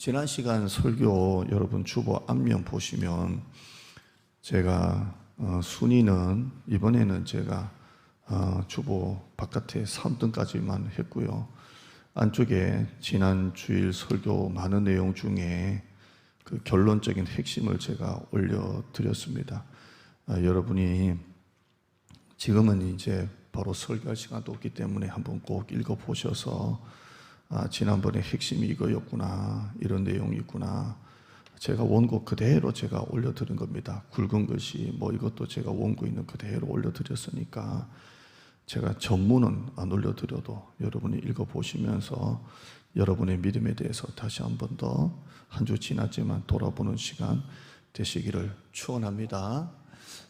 지난 시간 설교 여러분 주보 앞면 보시면 제가 순위는 이번에는 제가 주보 바깥에 3등까지만 했고요. 안쪽에 지난 주일 설교 많은 내용 중에 그 결론적인 핵심을 제가 올려드렸습니다. 여러분이 지금은 이제 바로 설교할 시간도 없기 때문에 한번 꼭 읽어보셔서 지난번에 핵심이 이거였구나, 이런 내용이 있구나. 제가 원고 그대로 제가 올려드린 겁니다. 굵은 글씨 뭐 이것도 제가 원고 있는 그대로 올려드렸으니까 제가 전문은 안 올려드려도 여러분이 읽어보시면서 여러분의 믿음에 대해서 다시 한 번 더 한 주 지났지만 돌아보는 시간 되시기를 축원합니다.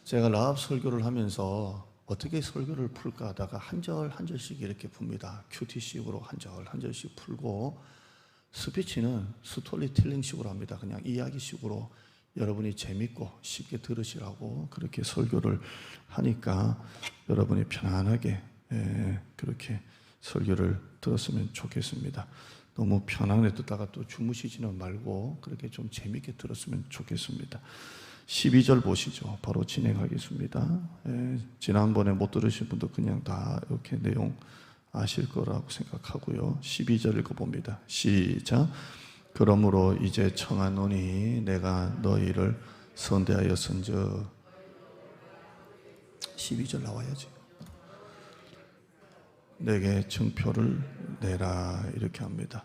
제가 라합 설교를 하면서 어떻게 설교를 풀까 하다가 한 절 한 절씩 이렇게 풉니다. 큐티식으로 한 절 한 절씩 풀고, 스피치는 스토리텔링식으로 합니다. 그냥 이야기식으로 여러분이 재밌고 쉽게 들으시라고 그렇게 설교를 하니까 여러분이 편안하게 그렇게 설교를 들었으면 좋겠습니다. 너무 편안하게 듣다가 또 주무시지는 말고 그렇게 좀 재밌게 들었으면 좋겠습니다. 12절 보시죠. 바로 진행하겠습니다. 지난번에 못 들으신 분도 그냥 다 이렇게 내용 아실 거라고 생각하고요. 12절 읽어봅니다. 시작. 그러므로 이제 청하노니 내가 너희를 선대하였은즉. 12절 나와야지. 내게 증표를 내라, 이렇게 합니다.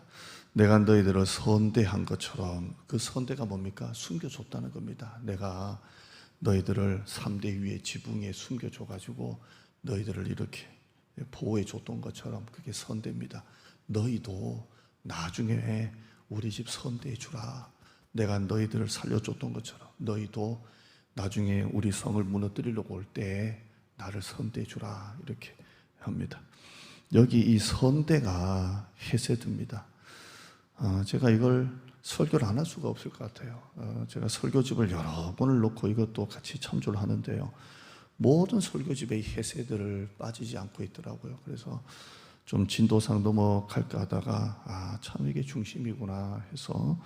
내가 너희들을 선대한 것처럼, 그 선대가 뭡니까? 숨겨줬다는 겁니다. 내가 너희들을 3대 위의 지붕에 숨겨줘가지고 너희들을 이렇게 보호해줬던 것처럼 그게 선대입니다. 너희도 나중에 우리 집 선대해주라. 내가 너희들을 살려줬던 것처럼 너희도 나중에 우리 성을 무너뜨리려고 올 때 나를 선대해주라, 이렇게 합니다. 여기 이 선대가 헤세드입니다. 제가 이걸 설교를 안 할 수가 없을 것 같아요. 제가 설교집을 여러 권을 놓고 이것도 같이 참조를 하는데요. 모든 설교집에 이 헤세드를 빠지지 않고 있더라고요. 그래서 좀 진도상 넘어갈까 하다가 참 이게 중심이구나 해서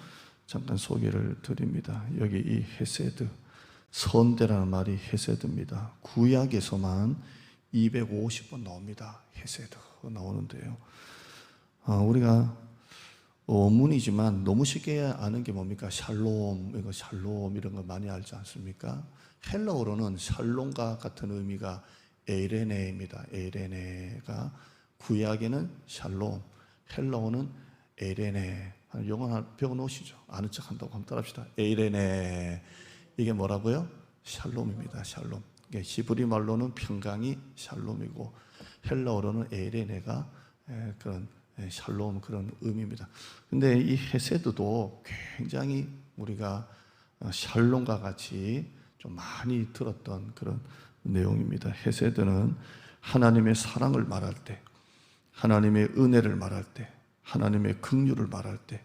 잠깐 소개를 드립니다. 여기 이 헤세드, 선대라는 말이 헤세드입니다. 구약에서만 250번 나옵니다. 헤세드 나오는데요. 우리가 원문이지만 너무 쉽게 아는 게 뭡니까? 샬롬, 이거 샬롬 이런 거 많이 알지 않습니까? 헬라어로는 샬롬과 같은 의미가 에이레네입니다. 에이레네가 구약에는 샬롬, 헬라어는 에이레네. 영어 하나 배워놓으시죠. 아는 척 한다고 한번 따라합시다. 에이레네. 이게 뭐라고요? 샬롬입니다. 샬롬. 히브리 말로는 평강이 샬롬이고 헬라어로는 에이레네가 그런 샬롬, 그런 의미입니다. 근데 이 헤세드도 굉장히 우리가 샬롬과 같이 좀 많이 들었던 그런 내용입니다. 헤세드는 하나님의 사랑을 말할 때, 하나님의 은혜를 말할 때, 하나님의 긍휼을 말할 때,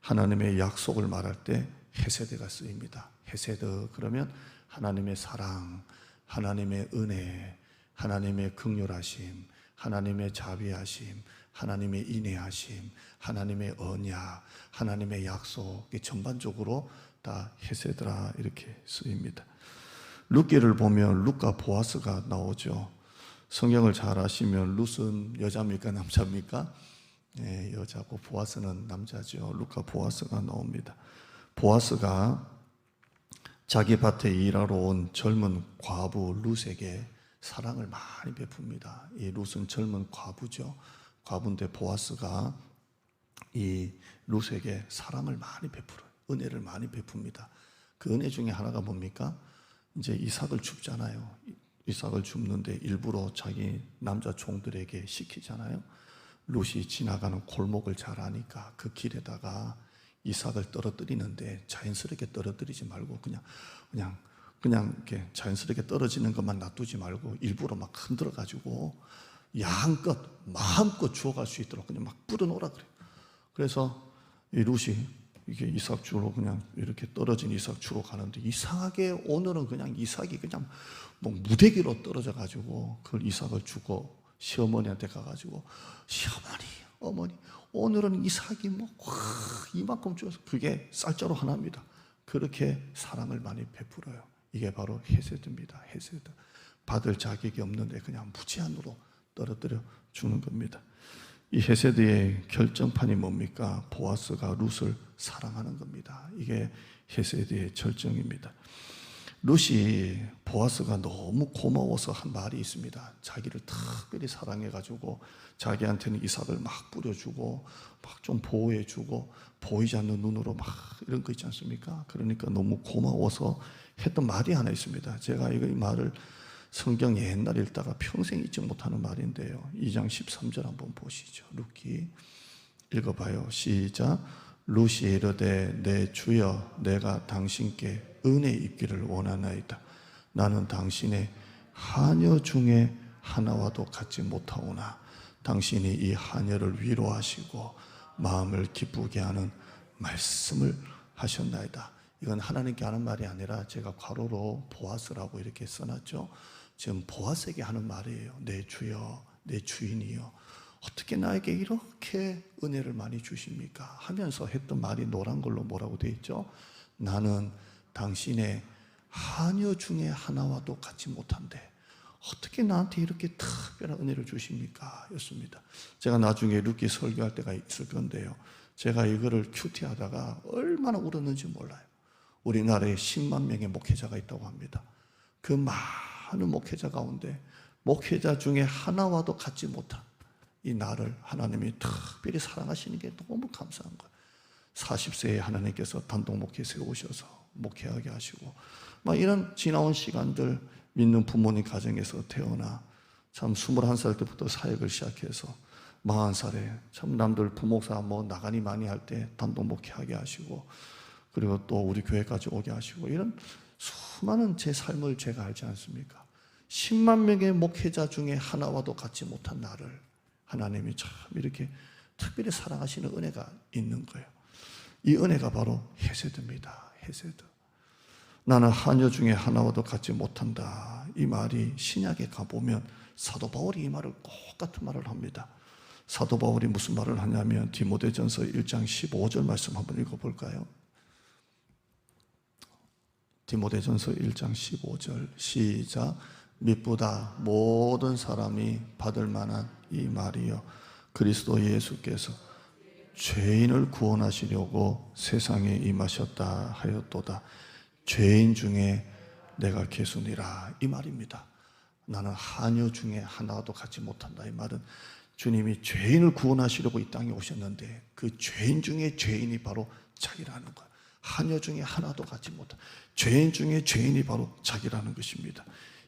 하나님의 약속을 말할 때 헤세드가 쓰입니다. 헤세드 그러면 하나님의 사랑, 하나님의 은혜, 하나님의 긍휼하심, 하나님의 자비하심, 하나님의 인애하심, 하나님의 언약, 하나님의 약속, 전반적으로 다 헤세드라 이렇게 쓰입니다. 룻기를 보면 룻과 보아스가 나오죠. 성경을 잘 아시면 룻은 여자입니까 남자입니까? 네, 여자고 보아스는 남자죠. 룻과 보아스가 나옵니다. 보아스가 자기 밭에 일하러 온 젊은 과부 룻에게 사랑을 많이 베풉니다. 이 룻은 젊은 과부죠. 과부인데 보아스가 이 룻에게 사랑을 많이 베풀어요. 은혜를 많이 베풉니다. 그 은혜 중에 하나가 뭡니까? 이제 이삭을 줍잖아요. 이삭을 줍는데 일부러 자기 남자 종들에게 시키잖아요. 룻이 지나가는 골목을 잘 아니까 그 길에다가 이삭을 떨어뜨리는데 자연스럽게 떨어뜨리지 말고 그냥 이렇게 자연스럽게 떨어지는 것만 놔두지 말고 일부러 막 흔들어가지고 양껏 마음껏 주워갈 수 있도록 그냥 막 뿌려놓으라 그래요. 그래서 이 룻이 이게 이삭 주로 그냥 이렇게 떨어진 이삭 주로 가는데 이상하게 오늘은 그냥 이삭이 그냥 뭐 무대기로 떨어져 가지고 그걸 이삭을 주고 시어머니한테 가가지고 시어머니, 어머니 오늘은 이삭이 이만큼 주어서 그게 쌀자루 하나입니다. 그렇게 사랑을 많이 베풀어요. 이게 바로 헤세드입니다. 헤세드. 받을 자격이 없는데 그냥 무제한으로 떨어뜨려 주는 겁니다. 이 헤세드의 결정판이 뭡니까? 보아스가 룻을 사랑하는 겁니다. 이게 헤세드의 절정입니다. 룻이 보아스가 너무 고마워서 한 말이 있습니다. 자기를 특별히 사랑해가지고 자기한테는 이삭을 막 뿌려주고 막 좀 보호해주고 보이지 않는 눈으로 막 이런 거 있지 않습니까? 그러니까 너무 고마워서 했던 말이 하나 있습니다. 제가 이 말을 성경 옛날에 읽다가 평생 잊지 못하는 말인데요. 2장 13절 한번 보시죠. 룻기 읽어봐요. 시작. 룻이 이르되 내 주여 내가 당신께 은혜 입기를 원하나이다. 나는 당신의 하녀 중에 하나와도 같지 못하오나 당신이 이 하녀를 위로하시고 마음을 기쁘게 하는 말씀을 하셨나이다. 이건 하나님께 하는 말이 아니라 제가 괄호로 보아스라고 이렇게 써놨죠. 지금 보아스에게 하는 말이에요. 내 주여, 내 주인이여, 어떻게 나에게 이렇게 은혜를 많이 주십니까? 하면서 했던 말이 노란 걸로 뭐라고 되어 있죠? 나는 당신의 하녀 중에 하나와도 같지 못한데 어떻게 나한테 이렇게 특별한 은혜를 주십니까? 였습니다. 제가 나중에 룻기 설교할 때가 있을 건데요. 제가 이거를 큐티하다가 얼마나 울었는지 몰라요. 우리나라에 10만 명의 목회자가 있다고 합니다. 그 많은 목회자 가운데 목회자 중에 하나와도 같지 못한 이 나를 하나님이 특별히 사랑하시는 게 너무 감사한 거예요. 40세에 하나님께서 단독 목회 세우셔서 목회하게 하시고 막 이런 지나온 시간들 믿는 부모님 가정에서 태어나 참 21살 때부터 사역을 시작해서 40살에 참 남들 부목사 나가니 많이 할 때 단독 목회하게 하시고 그리고 또 우리 교회까지 오게 하시고 이런 수많은 제 삶을 제가 알지 않습니까? 10만 명의 목회자 중에 하나와도 같지 못한 나를 하나님이 참 이렇게 특별히 사랑하시는 은혜가 있는 거예요. 이 은혜가 바로 헤세드입니다. 헤세드. 나는 하녀 중에 하나와도 같지 못한다. 이 말이 신약에 가보면 사도 바울이 이 말을 똑같은 말을 합니다. 사도 바울이 무슨 말을 하냐면 디모데전서 1장 15절 말씀 한번 읽어볼까요? 디모데전서 1장 15절 시작. 미쁘다 모든 사람이 받을 만한 이 말이요 그리스도 예수께서 죄인을 구원하시려고 세상에 임하셨다 하였도다. 죄인 중에 내가 개수니라. 이 말입니다. 나는 하녀 중에 하나도 같지 못한다. 이 말은 주님이 죄인을 구원하시려고 이 땅에 오셨는데 그 죄인 중에 죄인이 바로 자기라는 거예요. 하녀 중에 하나도 같지 못한 죄인 중에 죄인이 바로 자기라는 것입니다.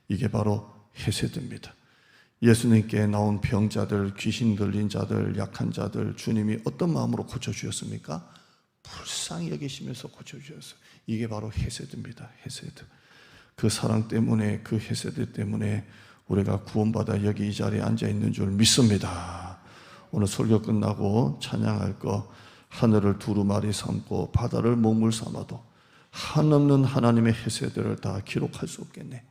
이게 바로 헤세드입니다. 예수님께 나온 병자들, 귀신 들린 자들, 약한 자들 주님이 어떤 마음으로 고쳐주셨습니까? 불쌍히 여기시면서 고쳐주셨어요. 이게 바로 헤세드입니다. 헤세드. 그 사랑 때문에 그 헤세드 때문에 우리가 구원받아 여기 이 자리에 앉아있는 줄 믿습니다. 오늘 설교 끝나고 찬양할 거 하늘을 두루마리 삼고 바다를 먹물 삼아도 한없는 하나님의 헤세드를 다 기록할 수 없겠네.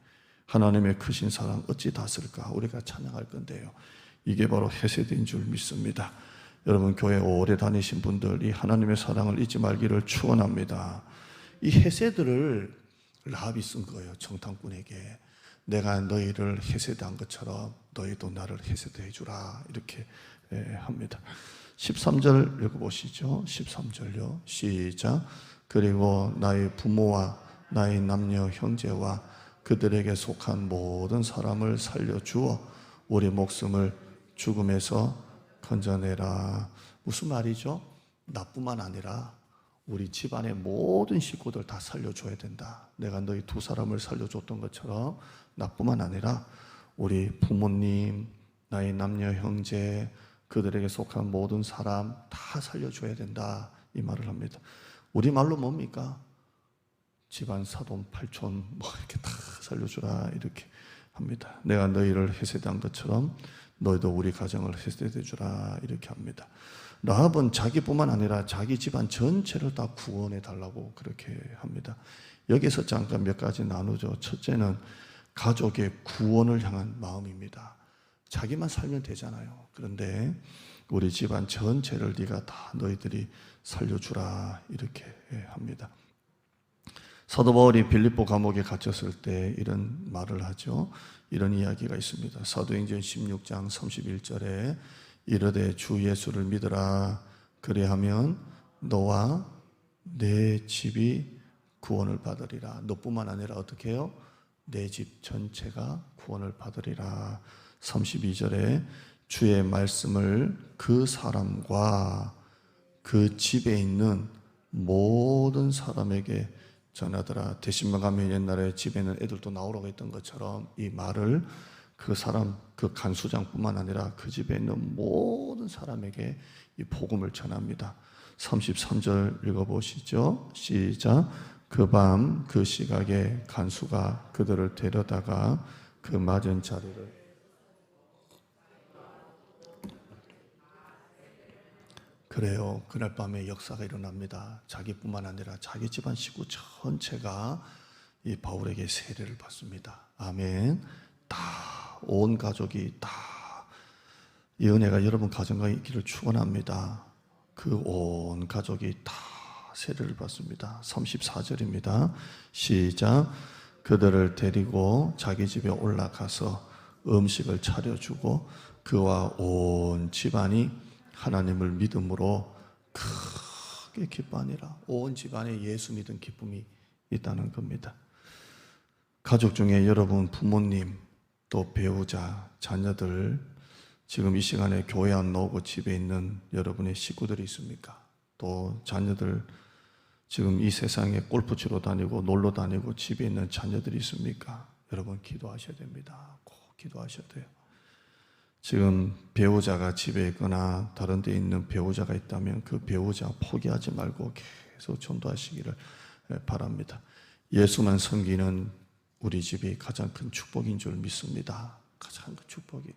하나님의 크신 사랑 어찌 닿을까? 우리가 찬양할 건데요. 이게 바로 헤세드인 줄 믿습니다. 여러분 교회 오래 다니신 분들 이 하나님의 사랑을 잊지 말기를 축원합니다. 이 헤세드를 라합이 쓴 거예요. 정탐꾼에게 내가 너희를 헤세드한 것처럼 너희도 나를 헤세드해 주라 이렇게 합니다. 13절 읽어보시죠. 13절요. 시작. 그리고 나의 부모와 나의 남녀 형제와 그들에게 속한 모든 사람을 살려주어 우리 목숨을 죽음에서 건져내라. 무슨 말이죠? 나뿐만 아니라 우리 집안의 모든 식구들 다 살려줘야 된다. 내가 너희 두 사람을 살려줬던 것처럼 나뿐만 아니라 우리 부모님, 나의 남녀 형제, 그들에게 속한 모든 사람 다 살려줘야 된다. 이 말을 합니다. 우리말로 뭡니까? 집안 사돈 팔촌 이렇게 다 살려주라 이렇게 합니다. 내가 너희를 헤세드한 것처럼 너희도 우리 가정을 헤세드해 주라 이렇게 합니다. 라합은 자기뿐만 아니라 자기 집안 전체를 다 구원해 달라고 그렇게 합니다. 여기서 잠깐 몇 가지 나누죠. 첫째는 가족의 구원을 향한 마음입니다. 자기만 살면 되잖아요. 그런데 우리 집안 전체를 네가 다 너희들이 살려주라 이렇게 합니다. 사도 바울이 빌립보 감옥에 갇혔을 때 이런 말을 하죠. 이런 이야기가 있습니다. 사도행전 16장 31절에 이르되 주 예수를 믿으라 그리하면 너와 내 집이 구원을 받으리라. 너뿐만 아니라 어떻게 해요? 내 집 전체가 구원을 받으리라. 32절에 주의 말씀을 그 사람과 그 집에 있는 모든 사람에게 전하더라. 대신만 가면 옛날에 집에는 애들도 나오라고 했던 것처럼 이 말을 그 사람, 그 간수장뿐만 아니라 그 집에 있는 모든 사람에게 이 복음을 전합니다. 33절 읽어보시죠. 시작. 그 밤 그 시각에 간수가 그들을 데려다가 그 맞은 자리를 그래요. 그날 밤에 역사가 일어납니다. 자기뿐만 아니라 자기 집안 식구 전체가 이 바울에게 세례를 받습니다. 아멘. 다 온 가족이 다 이 은혜가 여러분 가정과 있기를 축원합니다. 그 온 가족이 다 세례를 받습니다. 34절입니다. 시작. 그들을 데리고 자기 집에 올라가서 음식을 차려주고 그와 온 집안이 하나님을 믿음으로 크게 기뻐하니라. 온 집안에 예수 믿은 기쁨이 있다는 겁니다. 가족 중에 여러분 부모님 또 배우자, 자녀들 지금 이 시간에 교회 안 나오고 집에 있는 여러분의 식구들이 있습니까? 또 자녀들 지금 이 세상에 골프 치러 다니고 놀러 다니고 집에 있는 자녀들이 있습니까? 여러분 기도하셔야 됩니다. 꼭 기도하셔야 돼요. 지금 배우자가 집에 있거나 다른 데 있는 배우자가 있다면 그 배우자 포기하지 말고 계속 전도하시기를 바랍니다. 예수만 섬기는 우리 집이 가장 큰 축복인 줄 믿습니다. 가장 큰 축복이.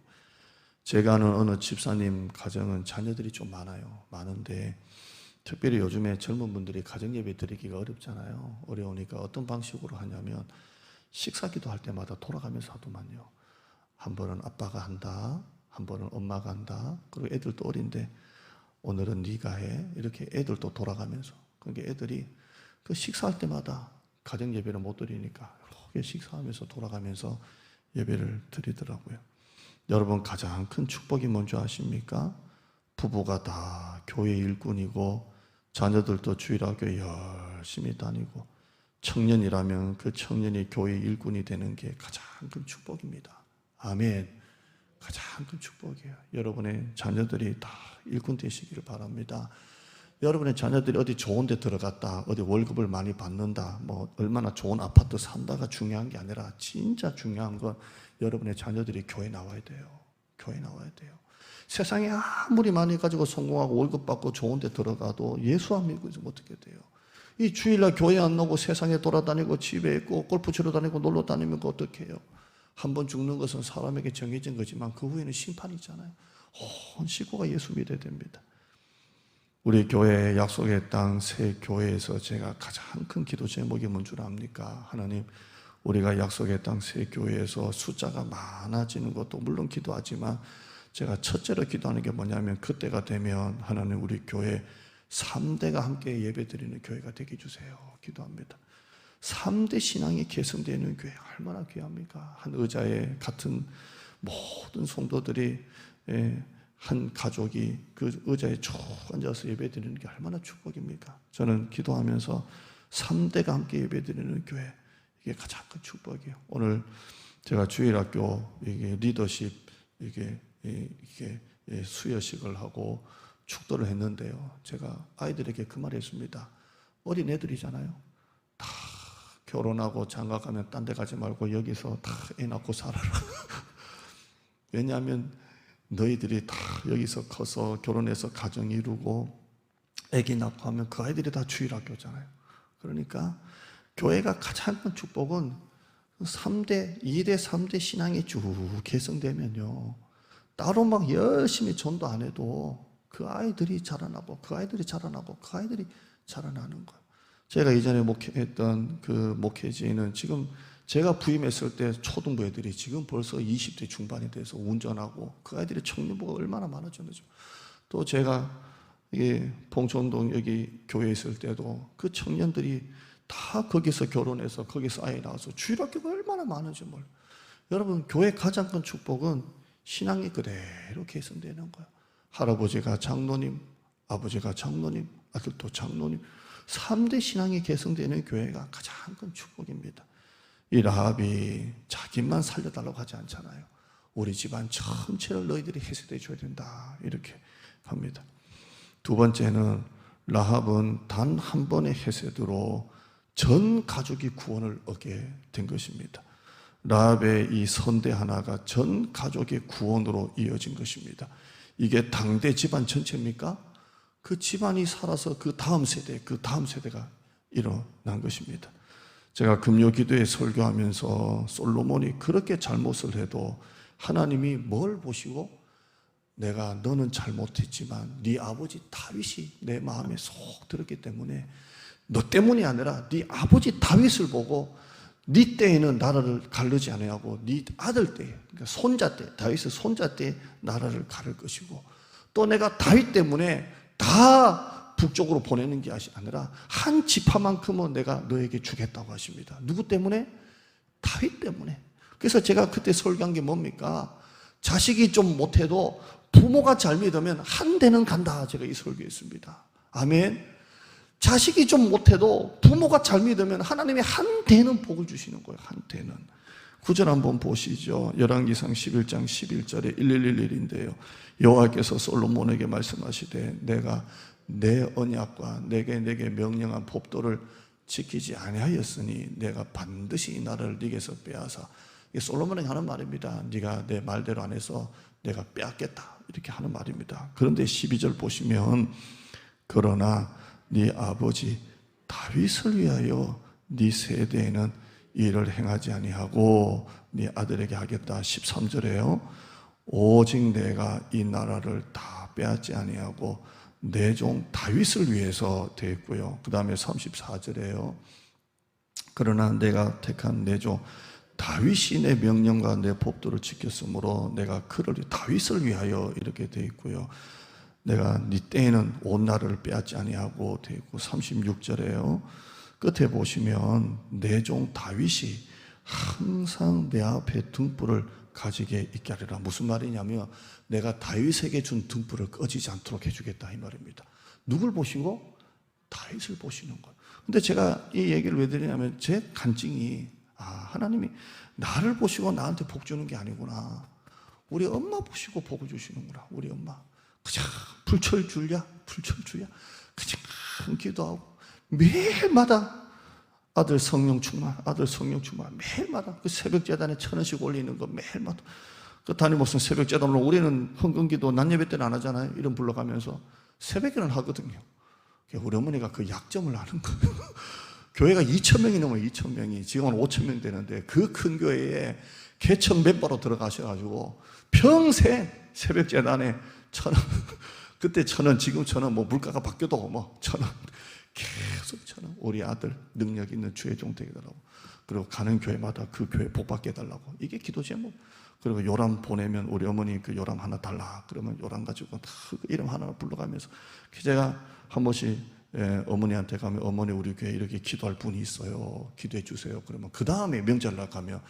제가 아는 어느 집사님 가정은 자녀들이 좀 많은데 특별히 요즘에 젊은 분들이 가정예배 드리기가 어렵잖아요. 어려우니까 어떤 방식으로 하냐면 식사기도 할 때마다 돌아가면서 하더만요. 한 번은 아빠가 한다, 한 번은 엄마가 한다. 그리고 애들도 어린데 오늘은 네가 해. 이렇게 애들도 돌아가면서. 그러니까 애들이 그 식사할 때마다 가정 예배를 못 드리니까 이렇게 식사하면서 돌아가면서 예배를 드리더라고요. 여러분 가장 큰 축복이 뭔지 아십니까? 부부가 다 교회 일꾼이고 자녀들도 주일학교에 열심히 다니고 청년이라면 그 청년이 교회 일꾼이 되는 게 가장 큰 축복입니다. 아멘. 가장 큰 축복이에요. 여러분의 자녀들이 다 일꾼 되시기를 바랍니다. 여러분의 자녀들이 어디 좋은 데 들어갔다, 어디 월급을 많이 받는다, 뭐 얼마나 좋은 아파트 산다가 중요한 게 아니라 진짜 중요한 건 여러분의 자녀들이 교회 나와야 돼요. 교회 나와야 돼요. 세상에 아무리 많이 가지고 성공하고 월급 받고 좋은 데 들어가도 예수 안 믿고 있으면 어떻게 돼요? 이 주일날 교회 안 나오고 세상에 돌아다니고 집에 있고 골프 치러 다니고 놀러 다니면 어떻게 해요? 한번 죽는 것은 사람에게 정해진 거지만 그 후에는 심판이 있잖아요. 온 식구가 예수 믿어야 됩니다. 우리 교회 약속의 땅 새 교회에서 제가 가장 큰 기도 제목이 뭔 줄 압니까? 하나님, 우리가 약속의 땅 새 교회에서 숫자가 많아지는 것도 물론 기도하지만 제가 첫째로 기도하는 게 뭐냐면 그때가 되면 하나님 우리 교회 3대가 함께 예배드리는 교회가 되게 해주세요. 기도합니다. 3대 신앙이 계승되는 교회 얼마나 귀합니까? 한 의자에 같은 모든 성도들이 한 가족이 그 의자에 쭉 앉아서 예배드리는 게 얼마나 축복입니까? 저는 기도하면서 3대가 함께 예배드리는 교회 이게 가장 큰 축복이에요. 오늘 제가 주일학교 이게 리더십 이게 수여식을 하고 축도를 했는데요. 제가 아이들에게 그 말을 했습니다. 어린 애들이잖아요. 다 결혼하고 장가가면 딴 데 가지 말고 여기서 다 애 낳고 살아라. 왜냐하면 너희들이 다 여기서 커서 결혼해서 가정 이루고 아기 낳고 하면 그 아이들이 다 주일학교잖아요. 그러니까 교회가 가장 큰 축복은 2대 3대 신앙이 쭉 개성되면요. 따로 막 열심히 전도 안 해도 그 아이들이 자라나고 그 아이들이 자라나고 그 아이들이 자라나는 거예요. 제가 이전에 목회했던 그 목회지는 지금 제가 부임했을 때 초등부 애들이 지금 벌써 20대 중반이 돼서 운전하고 그 아이들의 청년부가 얼마나 많아졌는지 또 제가 봉천동 여기 교회에 있을 때도 그 청년들이 다 거기서 결혼해서 거기서 아이 낳아서 주일학교가 얼마나 많은지 몰라요. 여러분, 교회 가장 큰 축복은 신앙이 그대로 개선되는 거예요. 할아버지가 장로님, 아버지가 장로님, 아들도 장로님, 3대 신앙이 개성되는 교회가 가장 큰 축복입니다. 이 라합이 자기만 살려달라고 하지 않잖아요. 우리 집안 전체를 너희들이 해석해 줘야 된다, 이렇게 합니다. 두 번째는 라합은 단 한 번의 헤세드로 전 가족이 구원을 얻게 된 것입니다. 라합의 이 선대 하나가 전 가족의 구원으로 이어진 것입니다. 이게 당대 집안 전체입니까? 그 집안이 살아서 그 다음 세대가 일어난 것입니다. 제가 금요기도에 설교하면서 솔로몬이 그렇게 잘못을 해도 하나님이 뭘 보시고, 내가 너는 잘못했지만 네 아버지 다윗이 내 마음에 쏙 들었기 때문에, 너 때문이 아니라 네 아버지 다윗을 보고 네 때에는 나라를 가르지 아니하고 네 아들 때, 그러니까 손자 때, 다윗의 손자 때 나라를 가를 것이고, 또 내가 다윗 때문에 다 북쪽으로 보내는 게 아니라 한 지파만큼은 내가 너에게 주겠다고 하십니다. 누구 때문에? 다윗 때문에. 그래서 제가 그때 설교한 게 뭡니까? 자식이 좀 못해도 부모가 잘 믿으면 한 대는 간다, 제가 이 설교했습니다. 아멘. 자식이 좀 못해도 부모가 잘 믿으면 하나님이 한 대는 복을 주시는 거예요. 한 대는. 9절 한번 보시죠. 열왕기상 11장 11절에 1111인데요. 여호와께서 솔로몬에게 말씀하시되 내가 내 언약과 내게 명령한 법도를 지키지 아니하였으니 내가 반드시 이 나라를 네게서 빼앗아. 이게 솔로몬에게 하는 말입니다. 네가 내 말대로 안 해서 내가 빼앗겠다, 이렇게 하는 말입니다. 그런데 12절 보시면 그러나 네 아버지 다윗을 위하여 네 세대에는 이를 행하지 아니하고 네 아들에게 하겠다. 13절에요. 오직 내가 이 나라를 다 빼앗지 아니하고 내 종 다윗을 위해서 되었고요. 그 다음에 34절에요. 그러나 내가 택한 내 종 다윗이 내 명령과 내 법도를 지켰으므로 내가 그를 다윗을 위하여 이렇게 되어 있고요. 내가 네 때에는 온 나라를 빼앗지 아니하고 되어 있고, 36절에요. 끝에 보시면 내 종 다윗이 항상 내 앞에 등불을 가지게 있게 하리라. 무슨 말이냐면 내가 다윗에게 준 등불을 꺼지지 않도록 해주겠다, 이 말입니다. 누굴 보시고? 다윗을 보시는 거예요. 근데 제가 이 얘기를 왜 드리냐면 제 간증이, 하나님이 나를 보시고 나한테 복 주는 게 아니구나. 우리 엄마 보시고 복을 주시는구나. 우리 엄마 그냥 불철주야 그냥 기도하고 매일마다 아들 성령 충만 매일마다 그 새벽 재단에 1,000원씩 올리는 거 매일마다. 그 담임 목사님 새벽 재단으로, 우리는 헌금기도 낮 예배 때는 안 하잖아요. 이름 불러가면서 새벽에는 하거든요. 우리 어머니가 그 약점을 아는 거예요. 교회가 2,000명이 넘어요. 2,000명이. 지금은 5,000명 되는데 그 큰 교회에 개척 멤버로 들어가셔가지고 평생 새벽 재단에 1,000원, 그때 1,000원, 지금 1,000원, 뭐 물가가 바뀌어도 1,000원, 계속 1,000원. 우리 아들 능력 있는 주의 종 되게 달라고. 그리고 가는 교회마다 그 교회 복 받게 해달라고. 이게 기도 제목. 그리고 요람 보내면 우리 어머니 그 요람 하나 달라. 그러면 요람 가지고 그 이름 하나 불러가면서. 제가 한 번씩 어머니한테 가면, 어머니 우리 교회 이렇게 기도할 분이 있어요. 기도해 주세요. 그러면 그 다음에 명절날 가면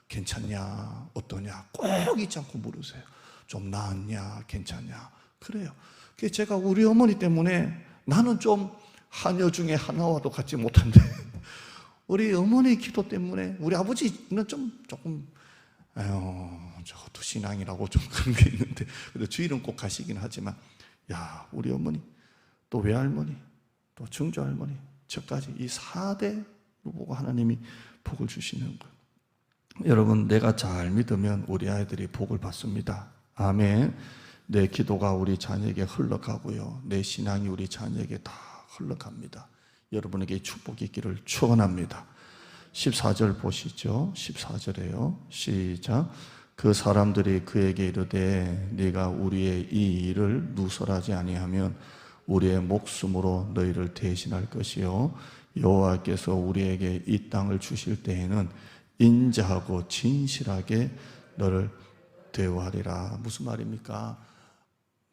괜찮냐, 어떠냐 꼭 잊지 않고 물으세요. 좀 나았냐, 괜찮냐. 그래요. 그래서 제가 우리 어머니 때문에 나는 좀 하녀 중에 하나와도 같지 못한데 우리 어머니 기도 때문에, 우리 아버지는 조금 저것도 신앙이라고 좀 그런 게 있는데, 그래도 주일은 꼭 가시긴 하지만, 우리 어머니, 또 외할머니, 또 증조할머니, 저까지 이 4대로 보고 하나님이 복을 주시는 거예요. 여러분, 내가 잘 믿으면 우리 아이들이 복을 받습니다. 아멘. 내 기도가 우리 자녀에게 흘러가고요, 내 신앙이 우리 자녀에게 다 흘러갑니다. 여러분에게 축복이 있기를 축원합니다. 14절 보시죠. 14절에요. 시작. 그 사람들이 그에게 이르되 네가 우리의 이 일을 누설하지 아니하면 우리의 목숨으로 너희를 대신할 것이요 여호와께서 우리에게 이 땅을 주실 때에는 인자하고 진실하게 너를 대우하리라. 무슨 말입니까?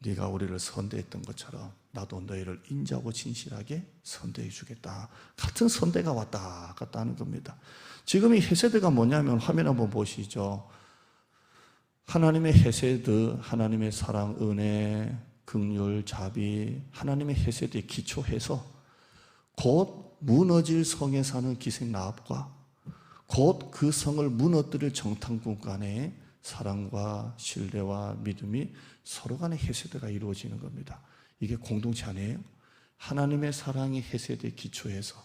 네가 우리를 선대했던 것처럼 나도 너희를 인자하고 진실하게 선대해 주겠다. 같은 선대가 왔다 갔다 하는 겁니다. 지금 이 헤세드가 뭐냐면 화면 한번 보시죠. 하나님의 헤세드, 하나님의 사랑, 은혜, 긍휼, 자비, 하나님의 헤세드에 기초해서 곧 무너질 성에 사는 기생 라합과 곧 그 성을 무너뜨릴 정탐꾼 간의 사랑과 신뢰와 믿음이 서로 간의 헤세드가 이루어지는 겁니다. 이게 공동체 아니에요? 하나님의 사랑이 헤세드에 기초해서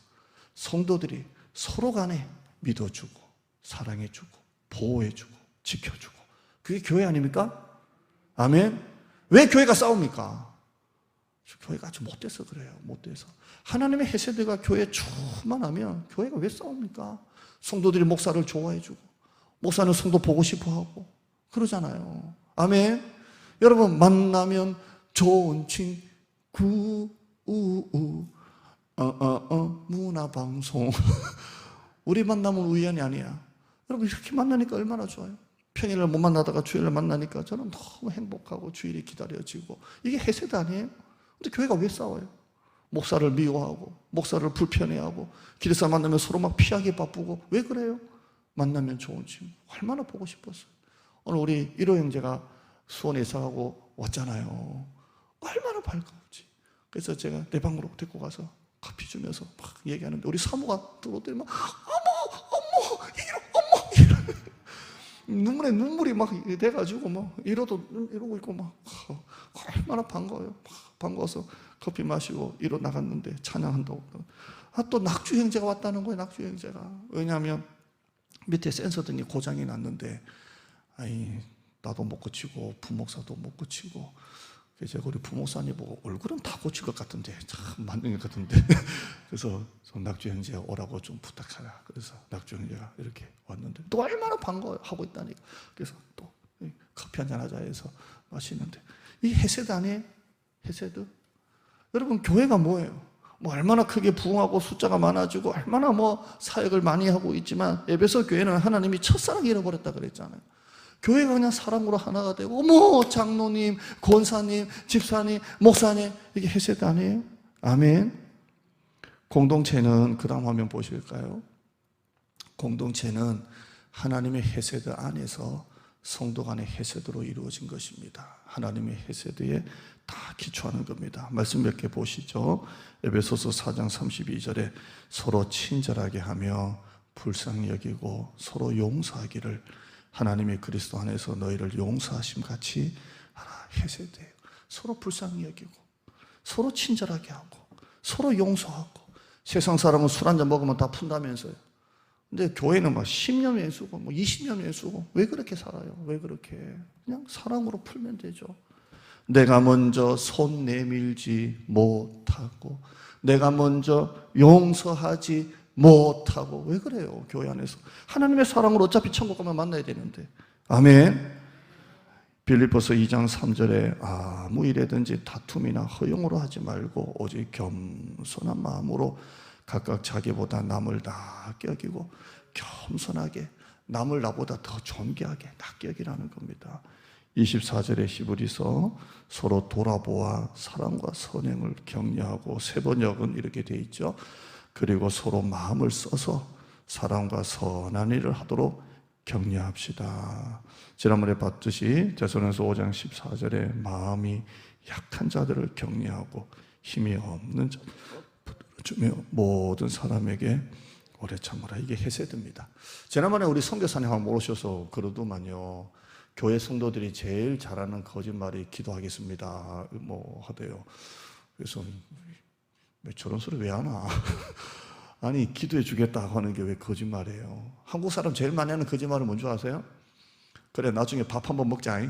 성도들이 서로 간에 믿어주고 사랑해주고 보호해주고 지켜주고, 그게 교회 아닙니까? 아멘. 왜 교회가 싸웁니까? 교회가 아주 못돼서 그래요. 못돼서. 하나님의 헤세드가 교회에 충만하면 교회가 왜 싸웁니까? 성도들이 목사를 좋아해주고 목사는 성도 보고 싶어하고 그러잖아요. 아멘. 여러분, 만나면 좋은 친구 문화방송 우리 만나면 우연이 아니야. 여러분, 이렇게 만나니까 얼마나 좋아요. 평일을 못 만나다가 주일을 만나니까 저는 너무 행복하고 주일이 기다려지고, 이게 헤세드 아니에요? 근데 교회가 왜 싸워요? 목사를 미워하고 목사를 불편해하고 길에서 만나면 서로 막 피하기 바쁘고. 왜 그래요? 만나면 좋은 친구 얼마나 보고 싶었어요. 오늘 우리 1호 형제가 수원에 이사가고 왔잖아요. 얼마나 반가웠지. 그래서 제가 내 방으로 데리고 가서 커피 주면서 막 얘기하는데 우리 사모가 들어오더니 막 어머 이러 눈물이 막 돼가지고 막 이러고 있고 막 얼마나 반가워요. 반가워서 커피 마시고 이러 나갔는데 찬양한다고. 또 낙주 형제가 왔다는 거예요. 낙주 형제가. 왜냐하면 밑에 센서 등이 고장이 났는데 나도 못 고치고 부목사도 못 고치고, 그래서 우리 부목사님 보고 얼굴은 다 고칠 것 같은데 참 맞는 것 같은데 그래서 낙주 형제 오라고 좀 부탁하라. 그래서 낙주 형제가 이렇게 왔는데 또 얼마나 반가워하고 있다니까. 그래서 또 커피 한잔 하자 해서 마시는데, 이 헤세드 아니에요? 헤세드? 여러분, 교회가 뭐예요? 얼마나 크게 부흥하고 숫자가 많아지고 얼마나 사역을 많이 하고 있지만 에베소 교회는 하나님이 첫사랑 잃어버렸다 그랬잖아요. 교회가 그냥 사람으로 하나가 되고 장로님, 권사님, 집사님, 목사님, 이게 헤세드 아니에요? 아멘. 공동체는 그 다음 화면 보실까요? 공동체는 하나님의 헤세드 안에서 성도 간의 헤세드로 이루어진 것입니다. 하나님의 헤세드에 다 기초하는 겁니다. 말씀 몇 개 보시죠. 에베소서 4장 32절에 서로 친절하게 하며 불쌍히 여기고 서로 용서하기를 하나님의 그리스도 안에서 너희를 용서하심 같이 하라. 헤세드예요. 서로 불쌍히 여기고 서로 친절하게 하고 서로 용서하고. 세상 사람은 술 한잔 먹으면 다 푼다면서요. 근데 교회는 10년 외수고 20년 외수고. 왜 그렇게 살아요? 왜 그렇게? 그냥 사랑으로 풀면 되죠. 내가 먼저 손 내밀지 못하고 내가 먼저 용서하지 못하고. 왜 그래요? 교회 안에서 하나님의 사랑으로 어차피 천국 가면 만나야 되는데. 아멘. 빌립보서 2장 3절에 아무 일에든지 다툼이나 허용으로 하지 말고 오직 겸손한 마음으로 각각 자기보다 남을 낮게 여기고 겸손하게 남을 나보다 더 존귀하게 낮게 여기라는 겁니다. 24절에 히브리서 서로 돌아보아 사랑과 선행을 격려하고, 세 번역은 이렇게 돼 있죠. 그리고 서로 마음을 써서 사랑과 선한 일을 하도록 격려합시다. 지난번에 봤듯이 데살로니가서 5장 14절에 마음이 약한 자들을 격려하고 힘이 없는 자들을 붙들어주며 모든 사람에게 오래 참으라. 이게 헤세드입니다. 지난번에 우리 선교사님 한번 모르셔서 그러더만요. 교회 성도들이 제일 잘하는 거짓말이 기도하겠습니다 하대요. 그래서 저런 소리 왜 하나? 아니, 기도해 주겠다고 하는 게 왜 거짓말이에요? 한국 사람 제일 많이 하는 거짓말은 뭔지 아세요? 그래, 나중에 밥 한번 먹자.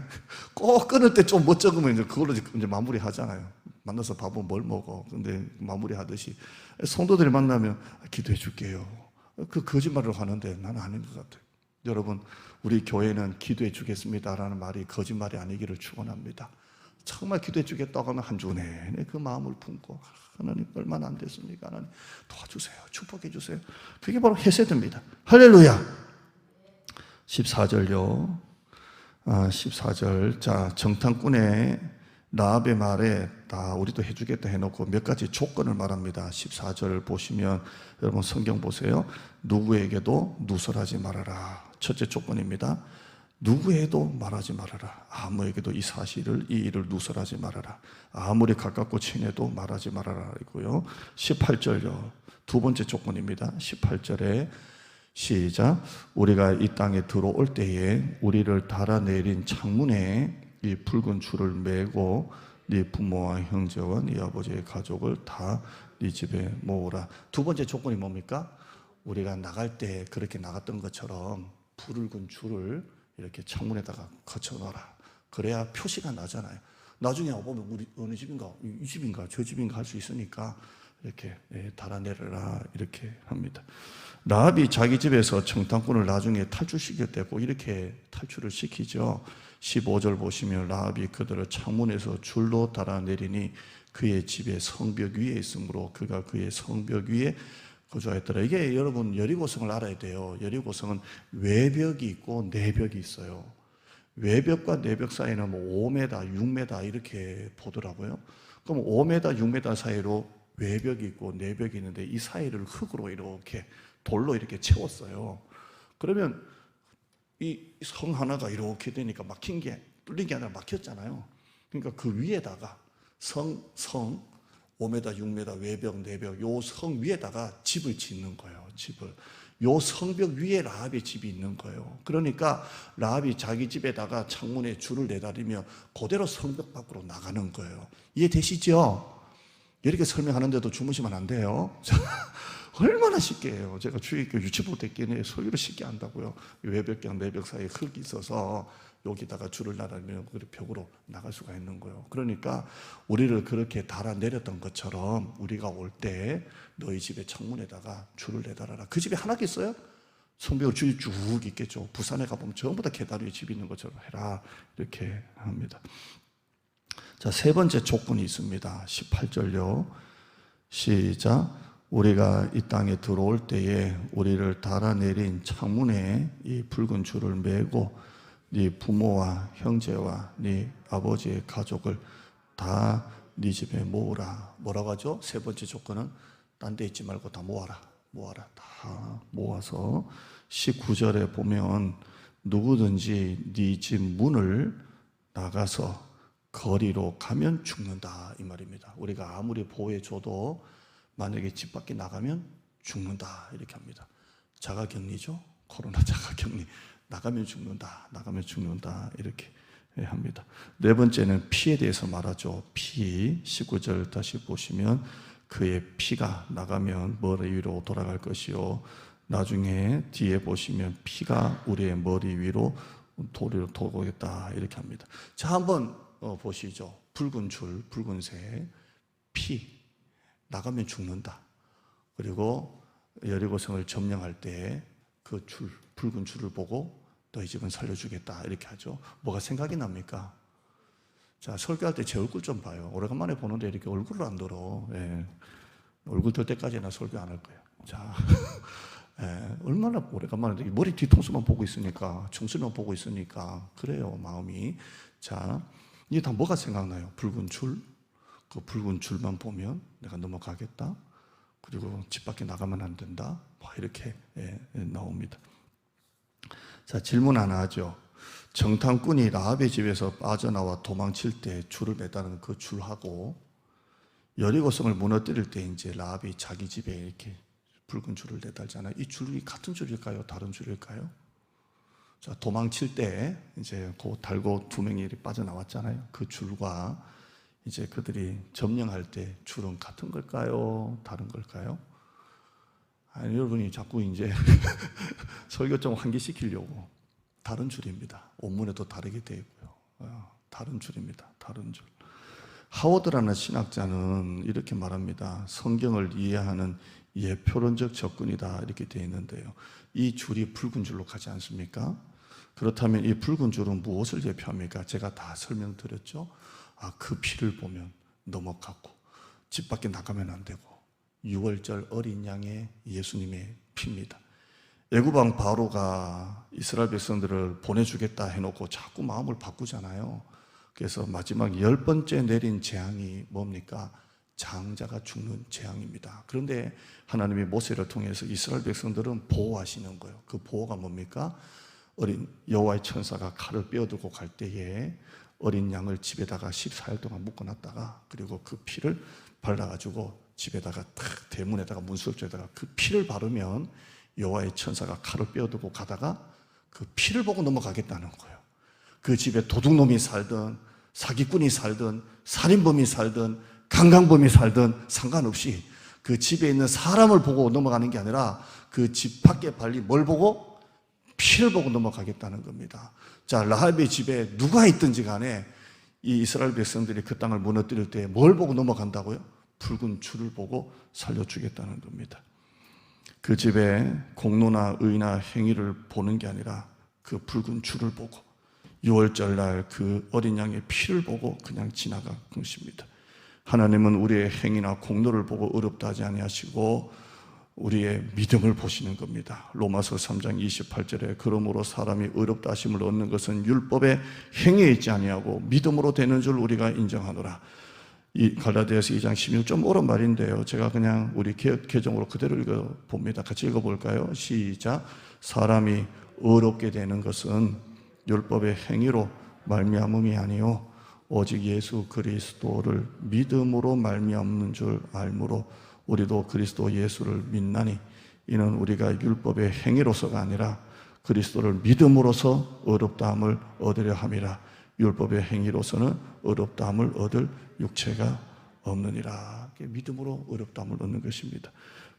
꼭 끊을 때 좀 못 적으면 이제 그걸로 이제 마무리 하잖아요. 만나서 밥은 뭘 먹어. 근데 마무리 하듯이 성도들이 만나면 기도해 줄게요. 그 거짓말을 하는데 나는 아닌 것 같아요. 여러분, 우리 교회는 기도해 주겠습니다라는 말이 거짓말이 아니기를 축원합니다. 정말 기도해 주겠다고 하면 한 주 내내 그 마음을 품고, 하나님 얼마나 안 됐습니까? 하나님 도와주세요. 축복해 주세요. 그게 바로 헤세드입니다. 할렐루야. 14절요. 14절. 자, 정탐꾼의 라합의 말에 다 우리도 해주겠다 해놓고 몇 가지 조건을 말합니다. 14절 보시면 여러분 성경 보세요. 누구에게도 누설하지 말아라. 첫째 조건입니다. 누구에도 말하지 말아라. 아무에게도 이 사실을, 이 일을 누설하지 말아라. 아무리 가깝고 친해도 말하지 말아라. 이고요. 18절요. 두 번째 조건입니다. 18절에 시작. 우리가 이 땅에 들어올 때에 우리를 달아내린 창문에 이 붉은 줄을 매고 네 부모와 형제와 네 아버지의 가족을 다 네 집에 모으라. 두 번째 조건이 뭡니까? 우리가 나갈 때 그렇게 나갔던 것처럼 붉은 줄을 이렇게 창문에다가 거쳐놔라. 그래야 표시가 나잖아요. 나중에 보면 우리 어느 집인가, 이 집인가, 저 집인가 할 수 있으니까 이렇게 달아내려라 이렇게 합니다. 라합이 자기 집에서 청탄꾼을 나중에 탈출시켰대고 이렇게 탈출을 시키죠. 15절 보시면 라합이 그들을 창문에서 줄로 달아내리니 그의 집에 성벽 위에 있으므로 그가 그의 성벽 위에 거주하였더라. 이게 여러분 여리고성을 알아야 돼요. 여리고성은 외벽이 있고 내벽이 있어요. 외벽과 내벽 사이는 뭐 5m, 6m 이렇게 보더라고요. 그럼 5m, 6m 사이로 외벽이 있고 내벽이 있는데 이 사이를 흙으로 이렇게 돌로 이렇게 채웠어요. 그러면 이 성 하나가 이렇게 되니까 막힌 게 뚫린 게 아니라 막혔잖아요. 그러니까 그 위에다가 성 5m, 6m 외벽, 내벽 요 성 위에다가 집을 짓는 거예요. 집을. 요 성벽 위에 라합의 집이 있는 거예요. 그러니까 라합이 자기 집에다가 창문에 줄을 내다리며 그대로 성벽 밖으로 나가는 거예요. 이해되시죠? 이렇게 설명하는데도 주무시면 안 돼요. 얼마나 쉽게 해요. 제가 주일교 유치부 때끼리 설교를 쉽게 한다고요. 외벽과 내벽 사이에 흙이 있어서 여기다가 줄을 달아내면 벽으로 나갈 수가 있는 거예요. 그러니까 우리를 그렇게 달아내렸던 것처럼 우리가 올 때 너희 집의 창문에다가 줄을 내달아라. 그 집에 하나 있어요? 성벽 줄이 쭉 있겠죠. 부산에 가보면 전부 다 계단 위에 집이 있는 것처럼 해라 이렇게 합니다. 자, 세 번째 조건이 있습니다. 18절요. 시작. 우리가 이 땅에 들어올 때에 우리를 달아내린 창문에 이 붉은 줄을 매고 네 부모와 형제와 네 아버지의 가족을 다 네 집에 모으라. 뭐라고 하죠? 세 번째 조건은 딴 데 있지 말고 다 모아라. 다 모아서 19절에 보면 누구든지 네 집 문을 나가서 거리로 가면 죽는다 이 말입니다. 우리가 아무리 보호해줘도 만약에 집 밖에 나가면 죽는다 이렇게 합니다. 자가격리죠. 코로나 자가격리. 나가면 죽는다 이렇게 합니다. 네 번째는 피에 대해서 말하죠. 피. 19절 다시 보시면 그의 피가 나가면 머리 위로 돌아갈 것이요 나중에 뒤에 보시면 피가 우리의 머리 위로 도리로 돌아오겠다 이렇게 합니다. 자, 한번 보시죠. 붉은 줄, 붉은색, 피. 나가면 죽는다. 그리고 여리고성을 점령할 때 그 줄, 붉은 줄을 보고 너희 집은 살려주겠다 이렇게 하죠. 뭐가 생각이 납니까? 자, 설교할 때 제 얼굴 좀 봐요. 오래간만에 보는데 이렇게 얼굴을 안 들어. 예. 얼굴 들 때까지는 설교 안 할 거예요. 자, 예. 얼마나 오래간만에 머리 뒤통수만 보고 있으니까, 청순만 보고 있으니까 그래요 마음이. 자, 이게 다 뭐가 생각나요? 붉은 줄, 그 붉은 줄만 보면 내가 넘어가겠다. 그리고 집 밖에 나가면 안 된다. 이렇게 나옵니다. 자, 질문 하나 하죠. 정탐꾼이 라합의 집에서 빠져나와 도망칠 때 줄을 매다는 그 줄하고 여리고성을 무너뜨릴 때 이제 라합이 자기 집에 이렇게 붉은 줄을 내달잖아요. 이 줄이 같은 줄일까요? 다른 줄일까요? 자, 도망칠 때 이제 그 달고 두 명이 빠져나왔잖아요. 그 줄과 이제 그들이 점령할 때 줄은 같은 걸까요? 다른 걸까요? 아니, 여러분이 자꾸 이제 설교 좀 환기시키려고 다른 줄입니다. 원문에도 다르게 되어 있고요. 다른 줄입니다. 다른 줄. 하워드라는 신학자는 이렇게 말합니다. 성경을 이해하는 예표론적 접근이다 이렇게 되어 있는데요. 이 줄이 붉은 줄로 가지 않습니까? 그렇다면 이 붉은 줄은 무엇을 예표합니까? 제가 다 설명드렸죠. 그 피를 보면 넘어가고 집 밖에 나가면 안 되고 6월절 어린 양의 예수님의 피입니다. 애굽왕 바로가 이스라엘 백성들을 보내주겠다 해놓고 자꾸 마음을 바꾸잖아요. 그래서 마지막 10번째 내린 재앙이 뭡니까? 장자가 죽는 재앙입니다. 그런데 하나님이 모세를 통해서 이스라엘 백성들은 보호하시는 거예요. 그 보호가 뭡니까? 어린 여호와의 천사가 칼을 빼어들고 갈 때에 어린 양을 집에다가 14일 동안 묶어놨다가 그리고 그 피를 발라가지고 집에다가 탁 대문에다가 문수업조에다가 그 피를 바르면 여호와의 천사가 칼을 빼어들고 가다가 그 피를 보고 넘어가겠다는 거예요. 그 집에 도둑놈이 살든 사기꾼이 살든 살인범이 살든 강간범이 살든 상관없이 그 집에 있는 사람을 보고 넘어가는 게 아니라 그 집 밖에 발리 뭘 보고? 피를 보고 넘어가겠다는 겁니다. 자, 라합의 집에 누가 있든지 간에 이 이스라엘 백성들이 그 땅을 무너뜨릴 때 뭘 보고 넘어간다고요? 붉은 줄을 보고 살려주겠다는 겁니다. 그 집에 공로나 의나 행위를 보는 게 아니라 그 붉은 줄을 보고 6월절 날 그 어린 양의 피를 보고 그냥 지나간 것입니다. 하나님은 우리의 행위나 공로를 보고 어렵다 하지 아니하시고 우리의 믿음을 보시는 겁니다. 로마서 3장 28절에 그러므로 사람이 의롭다 하심을 얻는 것은 율법의 행위에 있지 아니하고 믿음으로 되는 줄 우리가 인정하노라. 이 갈라디아서 2장 16, 좀 어려운 말인데요. 제가 그냥 우리 개정으로 그대로 읽어봅니다. 같이 읽어볼까요? 시작. 사람이 의롭게 되는 것은 율법의 행위로 말미암음이 아니요 오직 예수 그리스도를 믿음으로 말미암는 줄 알므로 우리도 그리스도 예수를 믿나니 이는 우리가 율법의 행위로서가 아니라 그리스도를 믿음으로써 의롭다함을 얻으려 함이라. 율법의 행위로서는 의롭다함을 얻을 육체가 없느니라. 믿음으로 의롭다함을 얻는 것입니다.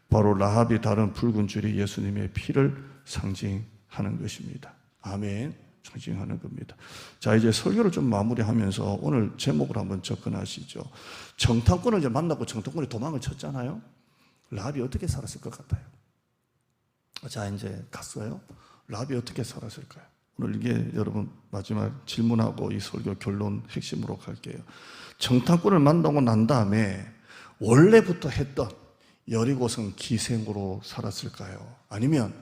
바로 라합이 다른 붉은 줄이 예수님의 피를 상징하는 것입니다. 아멘. 상징하는 겁니다. 자, 이제 설교를 좀 마무리하면서 오늘 제목을 한번 접근하시죠. 정탐꾼을 이제 만나고 정탐꾼이 도망을 쳤잖아요. 라합이 어떻게 살았을 것 같아요? 자, 이제 갔어요. 라합이 어떻게 살았을까요? 오늘 이게 여러분 마지막 질문하고 이 설교 결론 핵심으로 갈게요. 정탐꾼을 만나고 난 다음에 원래부터 했던 여리고성 기생으로 살았을까요? 아니면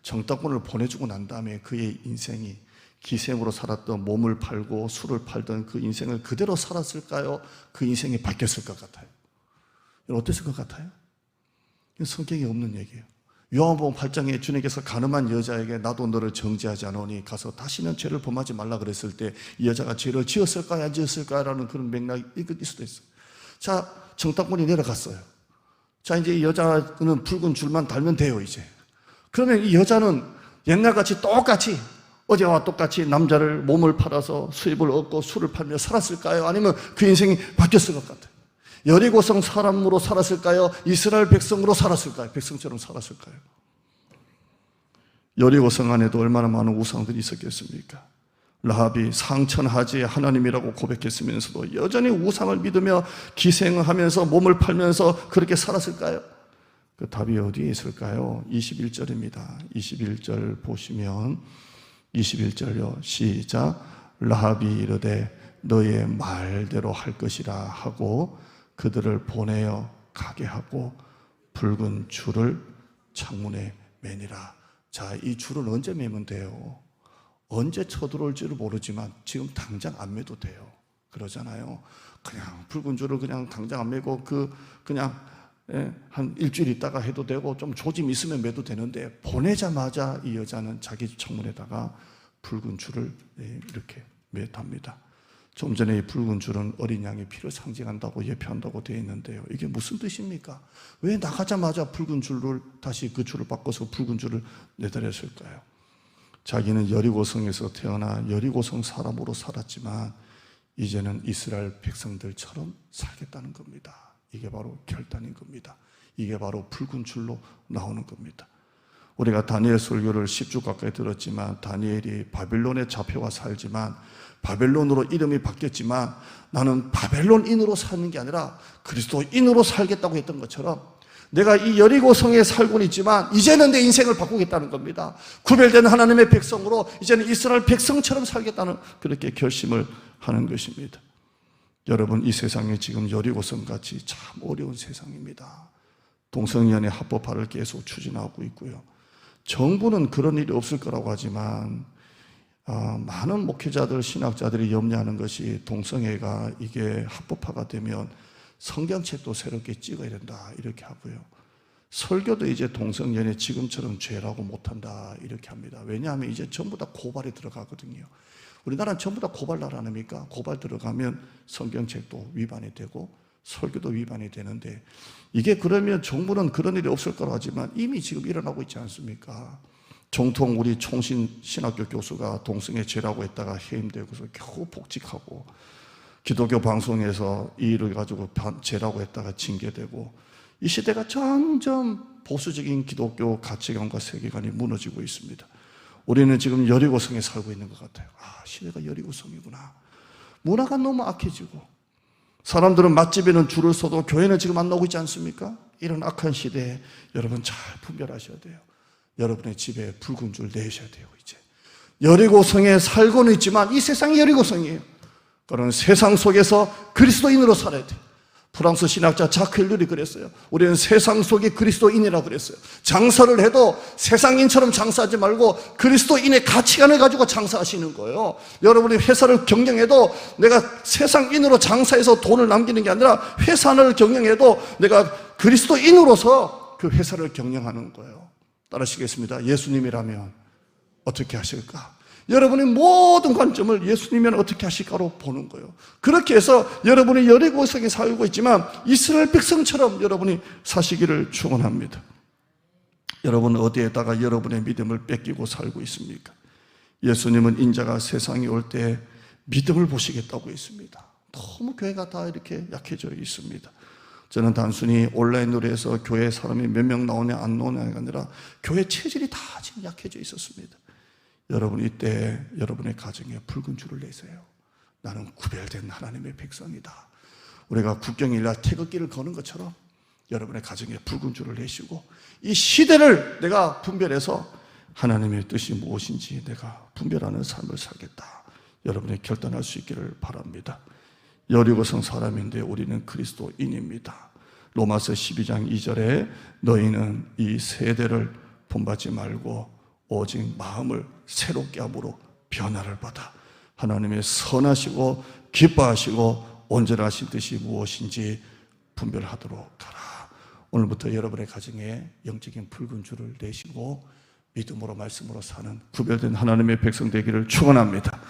정탐꾼을 보내주고 난 다음에 그의 인생이 기생으로 살았던 몸을 팔고 술을 팔던 그 인생을 그대로 살았을까요? 그 인생이 바뀌었을 것 같아요. 어땠을 것 같아요? 이건 성경에 없는 얘기예요. 요한복음 8장에 주님께서 가늠한 여자에게 나도 너를 정죄하지 않으니 가서 다시는 죄를 범하지 말라 그랬을 때 이 여자가 죄를 지었을까요? 안 지었을까요? 라는 그런 맥락이 있을 수도 있어요. 자, 정탐꾼이 내려갔어요. 자, 이제 이 여자는 붉은 줄만 달면 돼요, 이제. 그러면 이 여자는 옛날같이 똑같이 어제와 똑같이 남자를 몸을 팔아서 수입을 얻고 술을 팔며 살았을까요? 아니면 그 인생이 바뀌었을 것 같아요. 여리고성 사람으로 살았을까요? 이스라엘 백성으로 살았을까요? 백성처럼 살았을까요? 여리고성 안에도 얼마나 많은 우상들이 있었겠습니까? 라합이 상천하지의 하나님이라고 고백했으면서도 여전히 우상을 믿으며 기생하면서 몸을 팔면서 그렇게 살았을까요? 그 답이 어디에 있을까요? 21절입니다. 21절 보시면 21절요. 시작. 라합이 이르되 너의 말대로 할 것이라 하고 그들을 보내어 가게 하고 붉은 줄을 창문에 매니라. 자, 이 줄은 언제 매면 돼요? 언제 쳐들어올지를 모르지만 지금 당장 안 매도 돼요. 그러잖아요. 그냥 붉은 줄을 그냥 당장 안 매고 그냥 한 일주일 있다가 해도 되고 좀 조짐 있으면 매도 되는데 보내자마자 이 여자는 자기 창문에다가 붉은 줄을 이렇게 매답니다. 좀 전에 이 붉은 줄은 어린 양의 피를 상징한다고 예표한다고 되어 있는데요. 이게 무슨 뜻입니까? 왜 나가자마자 붉은 줄을 다시 그 줄을 바꿔서 붉은 줄을 내달렸을까요? 자기는 여리고성에서 태어나 여리고성 사람으로 살았지만 이제는 이스라엘 백성들처럼 살겠다는 겁니다. 이게 바로 결단인 겁니다. 이게 바로 붉은 줄로 나오는 겁니다. 우리가 다니엘 설교를 10주 가까이 들었지만 다니엘이 바벨론에 잡혀와 살지만 바벨론으로 이름이 바뀌었지만 나는 바벨론인으로 사는 게 아니라 그리스도인으로 살겠다고 했던 것처럼 내가 이 여리고성에 살고는 있지만 이제는 내 인생을 바꾸겠다는 겁니다. 구별된 하나님의 백성으로 이제는 이스라엘 백성처럼 살겠다는 그렇게 결심을 하는 것입니다. 여러분, 이 세상에 지금 여리고성같이 참 어려운 세상입니다. 동성연애 합법화를 계속 추진하고 있고요. 정부는 그런 일이 없을 거라고 하지만 많은 목회자들, 신학자들이 염려하는 것이 동성애가 이게 합법화가 되면 성경책도 새롭게 찍어야 된다 이렇게 하고요. 설교도 이제 동성연애 지금처럼 죄라고 못한다 이렇게 합니다. 왜냐하면 이제 전부 다 고발이 들어가거든요. 우리나라는 전부 다 고발 나라 아닙니까? 고발 들어가면 성경책도 위반이 되고 설교도 위반이 되는데, 이게 그러면 정부는 그런 일이 없을 거라 하지만 이미 지금 일어나고 있지 않습니까? 정통 우리 총신신학교 교수가 동성애 죄라고 했다가 해임되고서 겨우 복직하고, 기독교 방송에서 이 일을 가지고 죄라고 했다가 징계되고, 이 시대가 점점 보수적인 기독교 가치관과 세계관이 무너지고 있습니다. 우리는 지금 여리고성에 살고 있는 것 같아요. 시대가 여리고성이구나. 문화가 너무 악해지고 사람들은 맛집에는 줄을 서도 교회는 지금 안 나오고 있지 않습니까? 이런 악한 시대에 여러분 잘 분별하셔야 돼요. 여러분의 집에 붉은 줄 내셔야 돼요. 이제 여리고성에 살고는 있지만 이 세상이 여리고성이에요. 그런 세상 속에서 그리스도인으로 살아야 돼요. 프랑스 신학자 자크 앨룰이 그랬어요. 우리는 세상 속의 그리스도인이라고 그랬어요. 장사를 해도 세상인처럼 장사하지 말고 그리스도인의 가치관을 가지고 장사하시는 거예요. 여러분이 회사를 경영해도 내가 세상인으로 장사해서 돈을 남기는 게 아니라 회사를 경영해도 내가 그리스도인으로서 그 회사를 경영하는 거예요. 따르시겠습니다. 예수님이라면 어떻게 하실까? 여러분의 모든 관점을 예수님이면 어떻게 하실까로 보는 거예요. 그렇게 해서 여러분이 여리고성에 살고 있지만 이스라엘 백성처럼 여러분이 사시기를 축원합니다. 여러분 어디에다가 여러분의 믿음을 뺏기고 살고 있습니까? 예수님은 인자가 세상에 올 때 믿음을 보시겠다고 했습니다. 너무 교회가 다 이렇게 약해져 있습니다. 저는 단순히 온라인으로 해서 교회 사람이 몇 명 나오냐 안 나오냐가 아니라 교회 체질이 다 지금 약해져 있었습니다. 여러분 이때 여러분의 가정에 붉은 줄을 내세요. 나는 구별된 하나님의 백성이다. 우리가 국경일날 태극기를 거는 것처럼 여러분의 가정에 붉은 줄을 내시고 이 시대를 내가 분별해서 하나님의 뜻이 무엇인지 내가 분별하는 삶을 살겠다. 여러분이 결단할 수 있기를 바랍니다. 여리고성 사람인데 우리는 그리스도인입니다. 로마서 12장 2절에 너희는 이 세대를 본받지 말고 오직 마음을 새롭게 함으로 변화를 받아 하나님의 선하시고 기뻐하시고 온전하신 뜻이 무엇인지 분별하도록 하라. 오늘부터 여러분의 가정에 영적인 붉은 줄을 내시고 믿음으로 말씀으로 사는 구별된 하나님의 백성 되기를 축원합니다.